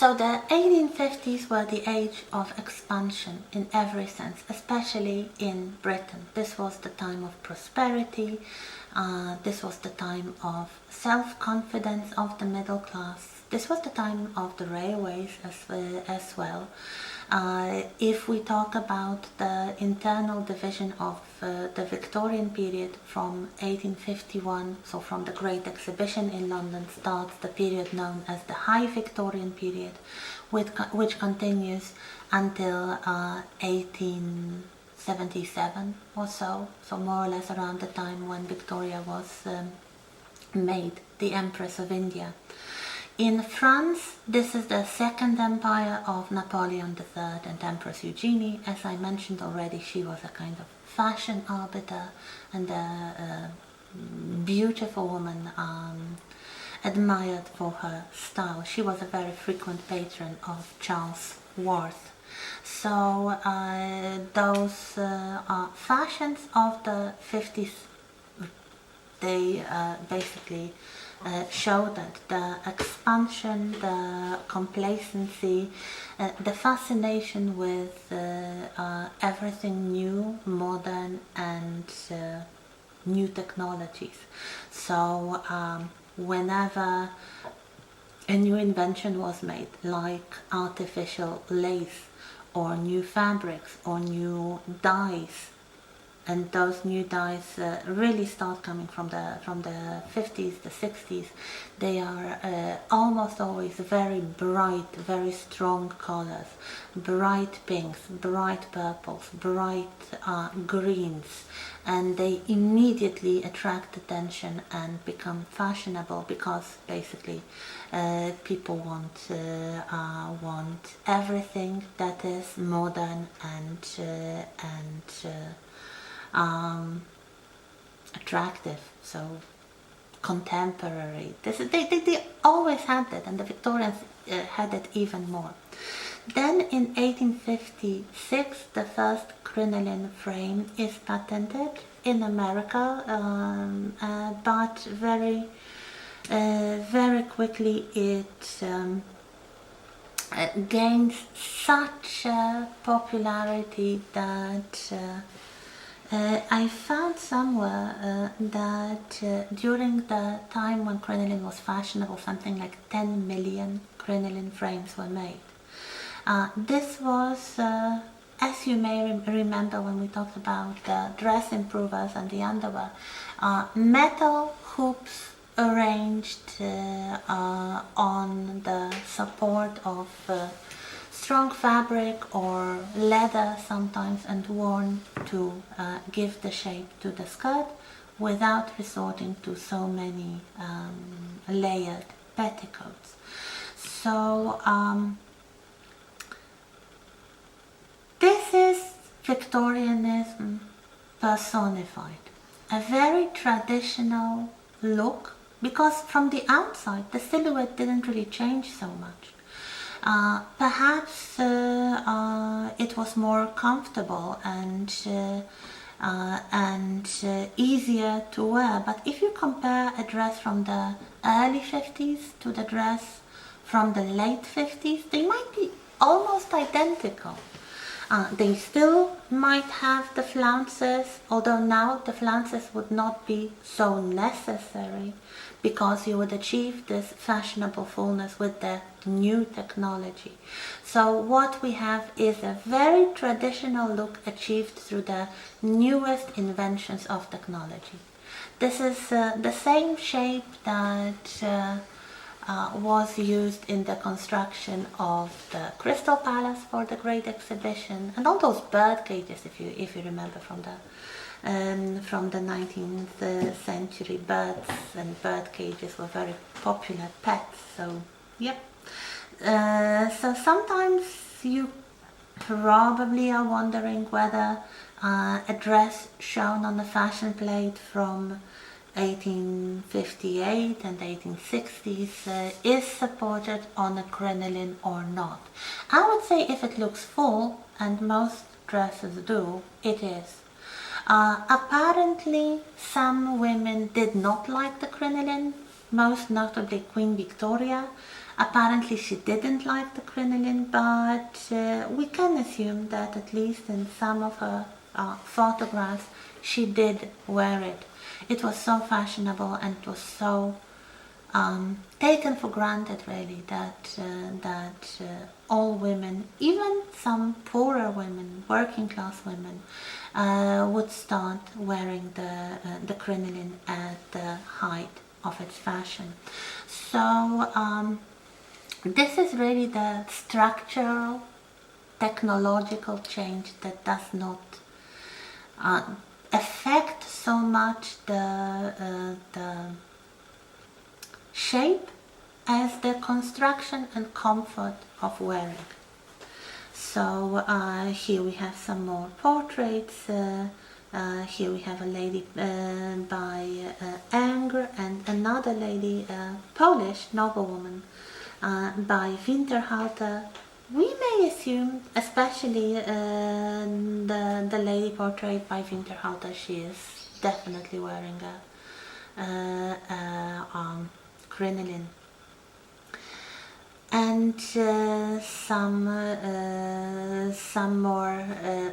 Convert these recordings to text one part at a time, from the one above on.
So the 1850s were the age of expansion in every sense, especially in Britain. This was the time of prosperity, this was the time of self-confidence of the middle class, this was the time of the railways as well. If we talk about the internal division of the Victorian period from 1851, so from the Great Exhibition in London, starts the period known as the High Victorian period, which continues until 1877 or so, so more or less around the time when Victoria was made the Empress of India. In France, this is the Second Empire of Napoleon III and Empress Eugenie. As I mentioned already, she was a kind of fashion arbiter and a beautiful woman, admired for her style. She was a very frequent patron of Charles Worth. So those fashions of the 50s, they basically show that the expansion, the complacency, the fascination with everything new, modern and new technologies. So whenever a new invention was made, like artificial lace or new fabrics or new dyes, and those new dyes really start coming from the 50s, the 60s. They are almost always very bright, very strong colors, bright pinks, bright purples, bright greens, and they immediately attract attention and become fashionable because basically people want everything that is modern and attractive, so contemporary. They always had that, and the Victorians had it even more. Then in 1856 the first crinoline frame is patented in America, but very quickly it gains such popularity that I found somewhere that during the time when crinoline was fashionable, something like 10 million crinoline frames were made. This was, as you may remember when we talked about the dress improvers and the underwear, metal hoops arranged on the support of strong fabric or leather sometimes, and worn to give the shape to the skirt without resorting to so many layered petticoats. So this is Victorianism personified, a very traditional look, because from the outside the silhouette didn't really change so much. Perhaps it was more comfortable and easier to wear, but if you compare a dress from the early 50s to the dress from the late 50s, they might be almost identical. They still might have the flounces, although now the flounces would not be so necessary because you would achieve this fashionable fullness with the new technology. So what we have is a very traditional look achieved through the newest inventions of technology. This is the same shape that was used in the construction of the Crystal Palace for the Great Exhibition, and all those bird cages, if you remember from the 19th century. Birds and bird cages were very popular pets. So yep. So sometimes you probably are wondering whether a dress shown on the fashion plate from 1858 and 1860s is supported on a crinoline or not. I would say if it looks full, and most dresses do, it is. Apparently some women did not like the crinoline most notably Queen Victoria. Apparently she didn't like the crinoline, but we can assume that at least in some of her photographs she did wear it. It was so fashionable and it was so taken for granted really that all women, even some poorer women, working class women, would start wearing the crinoline at the height of its fashion. So this is really the structural technological change that does not affect so much the shape as the construction and comfort of wearing. So here we have some more portraits. Here we have a lady by Ingres and another lady, Polish noblewoman, by Winterhalter. We may assume, especially the lady portrayed by Winterhalter, she is definitely wearing a crinoline. And some more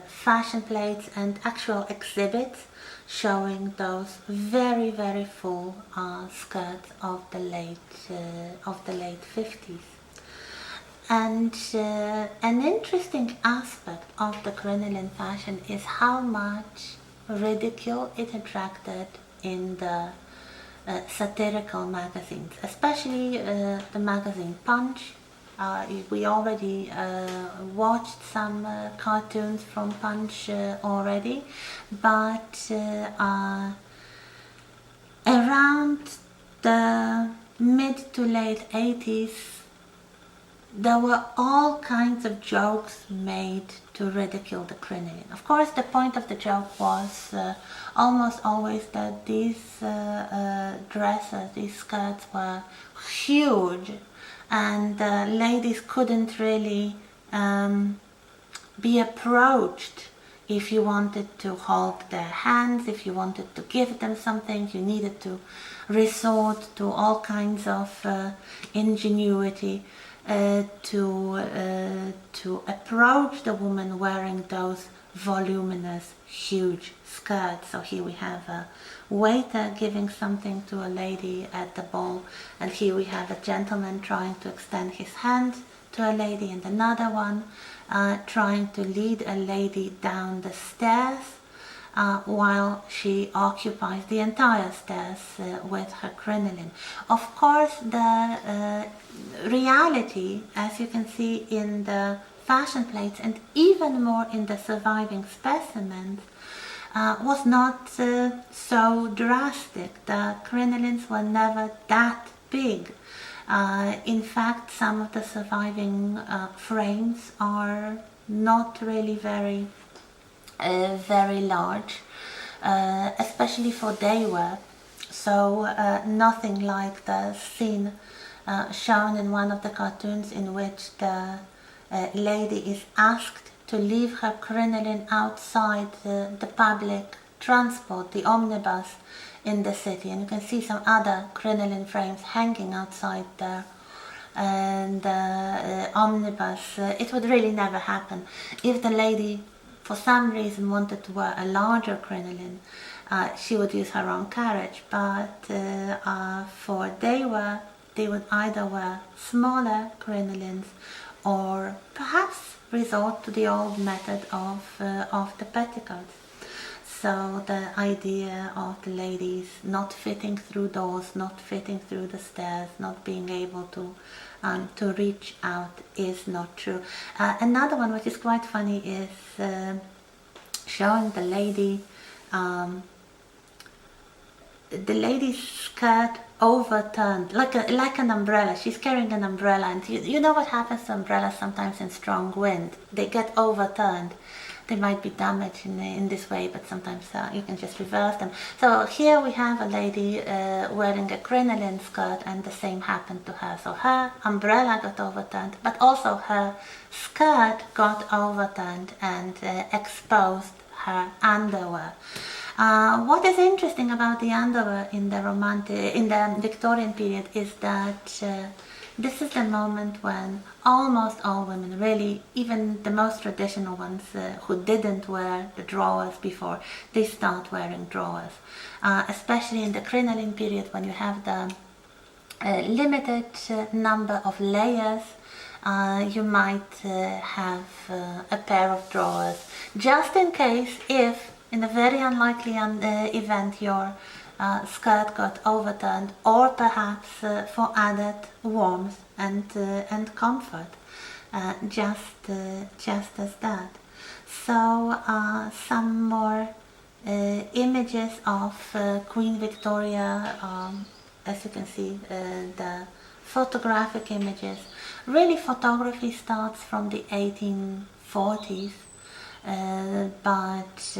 fashion plates and actual exhibits showing those very full skirts of the late 50s. And an interesting aspect of the crinoline fashion is how much ridicule it attracted in the satirical magazines, especially the magazine Punch. We already watched some cartoons from Punch already, but around the mid to late 80s there were all kinds of jokes made to ridicule the crinoline. Of course, the point of the joke was almost always that these dresses, these skirts were huge and ladies couldn't really be approached. If you wanted to hold their hands, if you wanted to give them something, you needed to resort to all kinds of ingenuity to approach the woman wearing those voluminous, huge skirts. So here we have a waiter giving something to a lady at the ball, and here we have a gentleman trying to extend his hand to a lady, and another one trying to lead a lady down the stairs while she occupies the entire stairs with her crinoline. Of course, the reality, as you can see in the fashion plates and even more in the surviving specimens, was not so drastic. The crinolines were never that big. In fact, some of the surviving frames are not really very large, especially for day wear. So nothing like the scene shown in one of the cartoons in which the lady is asked to leave her crinoline outside the public transport, the omnibus in the city, and you can see some other crinoline frames hanging outside there. And the omnibus, it would really never happen. If the lady for some reason wanted to wear a larger crinoline, she would use her own carriage, but for day wear they would either wear smaller crinolines or perhaps resort to the old method of the petticoats. So the idea of the ladies not fitting through doors, not fitting through the stairs, not being able to reach out is not true. Another one which is quite funny is showing the lady's skirt overturned, like an umbrella. She's carrying an umbrella, and you know what happens to umbrellas sometimes in strong wind? They get overturned. They might be damaged in this way, but sometimes you can just reverse them. So here we have a lady wearing a crinoline skirt, and the same happened to her. So her umbrella got overturned, but also her skirt got overturned and exposed her underwear. What is interesting about the underwear in the Victorian period is that this is the moment when almost all women, really, even the most traditional ones who didn't wear the drawers before, they start wearing drawers. Especially in the crinoline period, when you have the limited number of layers, you might have a pair of drawers, just in case, if in the very unlikely event your skirt got overturned, or perhaps for added warmth and comfort, just as that. So some more images of Queen Victoria, as you can see, the photographic images. Really, photography starts from the 1840s, but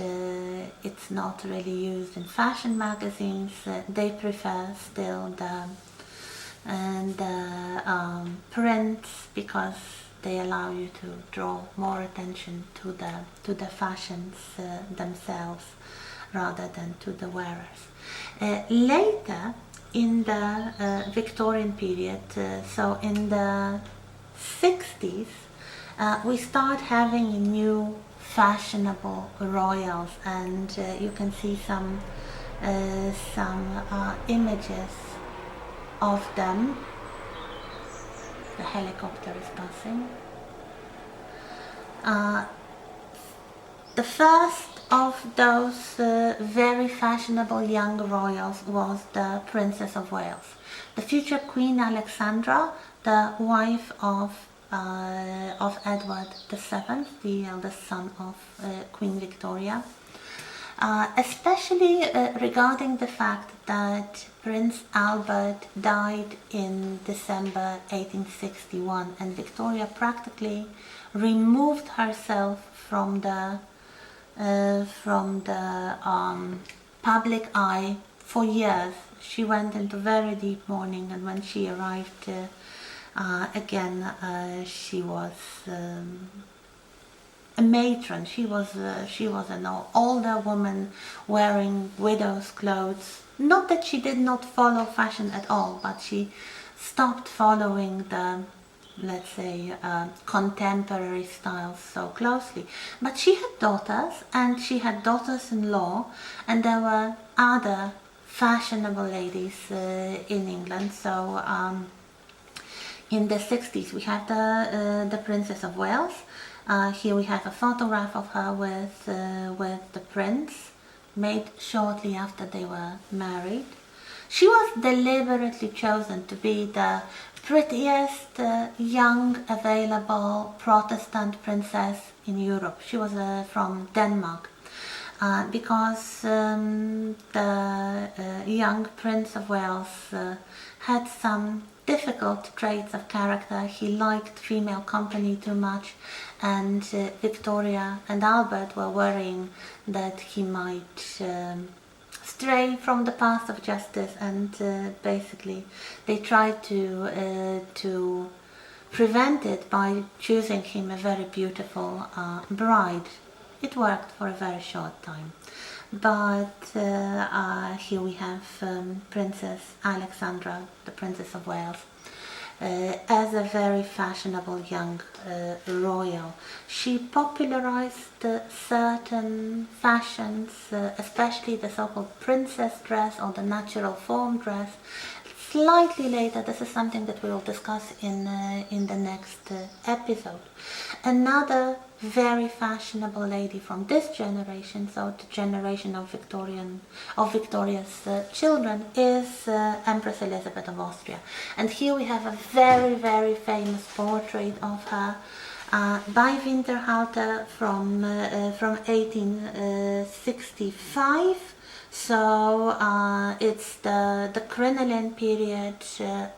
it's not really used in fashion magazines. They prefer still the prints, because they allow you to draw more attention to the fashions themselves rather than to the wearers. Later in the Victorian period, so in the 60s, we start having new fashionable royals, and you can see some images of them. The helicopter is passing. The first of those very fashionable young royals was the Princess of Wales, the future Queen Alexandra, the wife of Edward VII, the eldest son of Queen Victoria. Especially regarding the fact that Prince Albert died in December 1861, and Victoria practically removed herself from the public eye for years. She went into very deep mourning, and when she arrived again, she was a matron. She was an older woman wearing widow's clothes. Not that she did not follow fashion at all, but she stopped following the, let's say, contemporary styles so closely. But she had daughters, and she had daughters-in-law, and there were other fashionable ladies in England. So in the 60s we have the Princess of Wales. Here we have a photograph of her with the prince, made shortly after they were married. She was deliberately chosen to be the prettiest young available Protestant princess in Europe. She was from Denmark, because the young Prince of Wales had some difficult traits of character. He liked female company too much, and Victoria and Albert were worrying that he might stray from the path of justice, and basically they tried to prevent it by choosing him a very beautiful bride. It worked for a very short time, but here we have Princess Alexandra, the Princess of Wales, as a very fashionable young royal. She popularized certain fashions, especially the so-called princess dress or the natural form dress. Slightly later, this is something that we will discuss in the next episode. Another very fashionable lady from this generation, so the generation of Victoria's children, is Empress Elizabeth of Austria. And here we have a very, very famous portrait of her by Winterhalter from 1865. So it's the crinoline period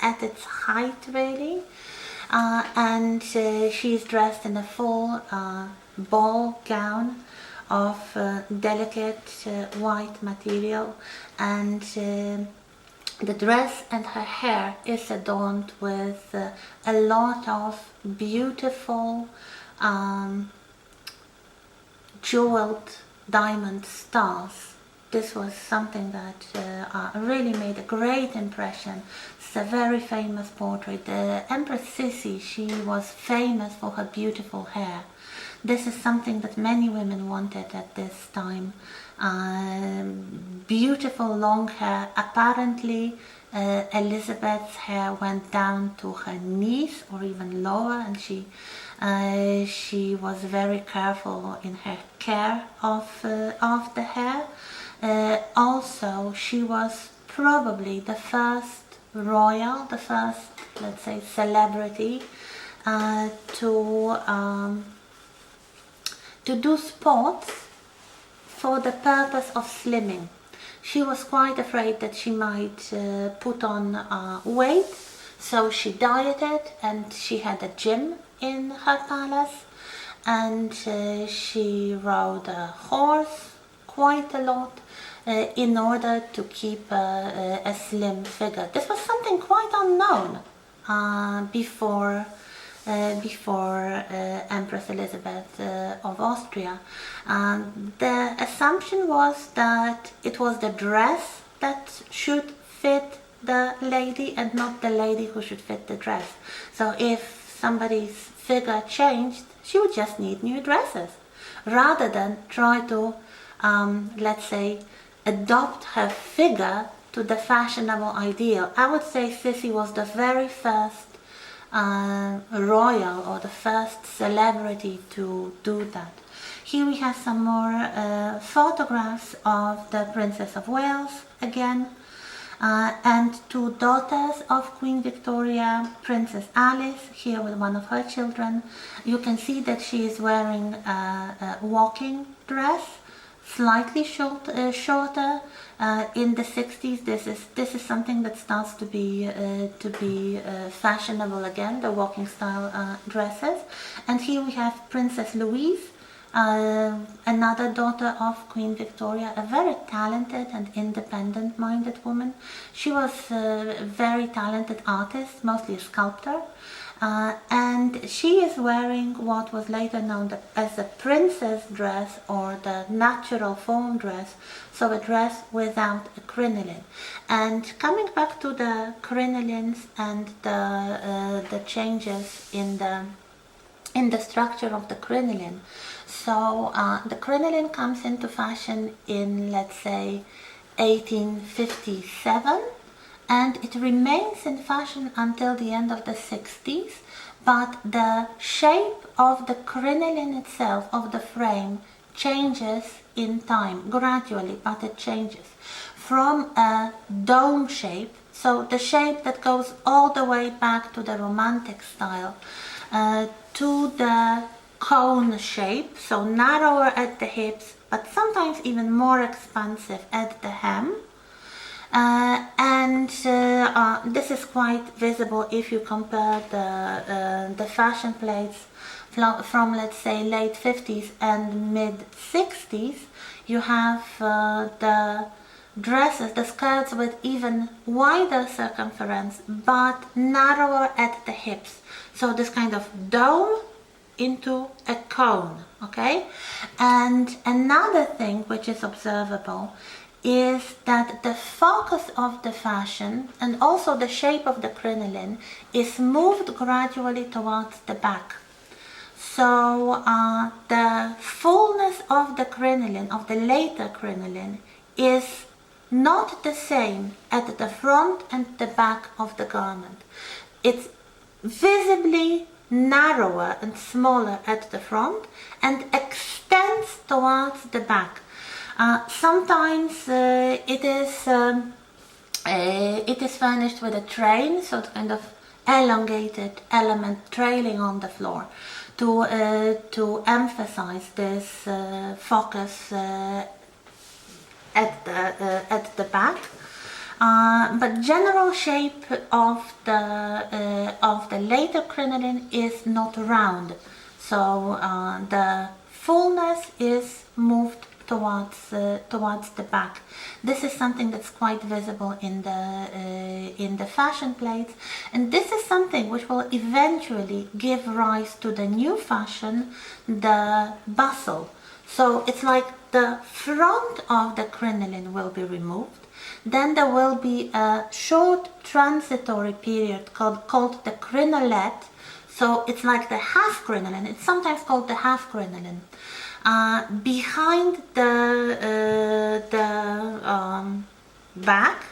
at its height, really. And she's dressed in a full ball gown of delicate white material, and the dress and her hair is adorned with a lot of beautiful jeweled diamond stars. this was something that really made a great impression. It's a very famous portrait. The Empress Sissi, she was famous for her beautiful hair. This is something that many women wanted at this time. Beautiful long hair. Apparently Elizabeth's hair went down to her knees or even lower, and she was very careful in her care of the hair. Also, she was probably the first royal, the first, let's say, celebrity to do sports for the purpose of slimming. She was quite afraid that she might put on weight, so she dieted, and she had a gym in her palace, and she rode a horse quite a lot in order to keep a slim figure. This was something quite unknown before Empress Elizabeth of Austria. The assumption was that it was the dress that should fit the lady and not the lady who should fit the dress. So if somebody's figure changed, she would just need new dresses, rather than try to, let's say, adopt her figure to the fashionable ideal. I would say Sissi was the very first royal or the first celebrity to do that. Here we have some more photographs of the Princess of Wales again, and two daughters of Queen Victoria, Princess Alice, here with one of her children. You can see that she is wearing a walking dress, slightly shorter. In the 60s, this is something that starts to be fashionable again, the walking style dresses. And here we have Princess Louise, another daughter of Queen Victoria, a very talented and independent-minded woman. She was a very talented artist, mostly a sculptor. And she is wearing what was later known as the princess dress, or the natural form dress, so a dress without a crinoline. And coming back to the crinolines and the changes in the structure of the crinoline. So the crinoline comes into fashion in, let's say, 1857. And it remains in fashion until the end of the 60s, but the shape of the crinoline itself, of the frame, changes in time, gradually, but it changes from a dome shape, so the shape that goes all the way back to the Romantic style, to the cone shape, so narrower at the hips, but sometimes even more expansive at the hem. This is quite visible if you compare the fashion plates from, let's say, late 50s and mid 60s. You have the dresses, the skirts with even wider circumference but narrower at the hips. So this kind of dome into a cone, okay? And another thing which is observable is that the focus of the fashion and also the shape of the crinoline is moved gradually towards the back. So the fullness of the crinoline, of the later crinoline, is not the same at the front and the back of the garment. It's visibly narrower and smaller at the front and extends towards the back. Sometimes it is furnished with a train, so it's kind of elongated element trailing on the floor to emphasize this focus at the back. But general shape of the later crinoline is not round, so the fullness is moved towards the back. This is something that's quite visible in the fashion plates, and this is something which will eventually give rise to the new fashion, the bustle. So it's like the front of the crinoline will be removed. Then there will be a short transitory period called the crinolette. So it's like the half crinoline. It's sometimes called the half crinoline. Behind the back,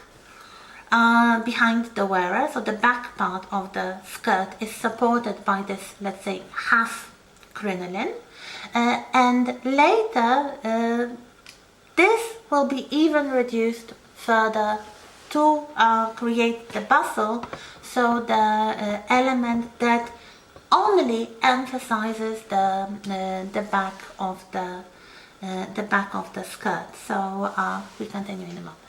behind the wearer, so the back part of the skirt is supported by this, let's say, half crinoline. And later, this will be even reduced further to create the bustle, so the element that only emphasizes the back of the skirt. So we continue in a moment.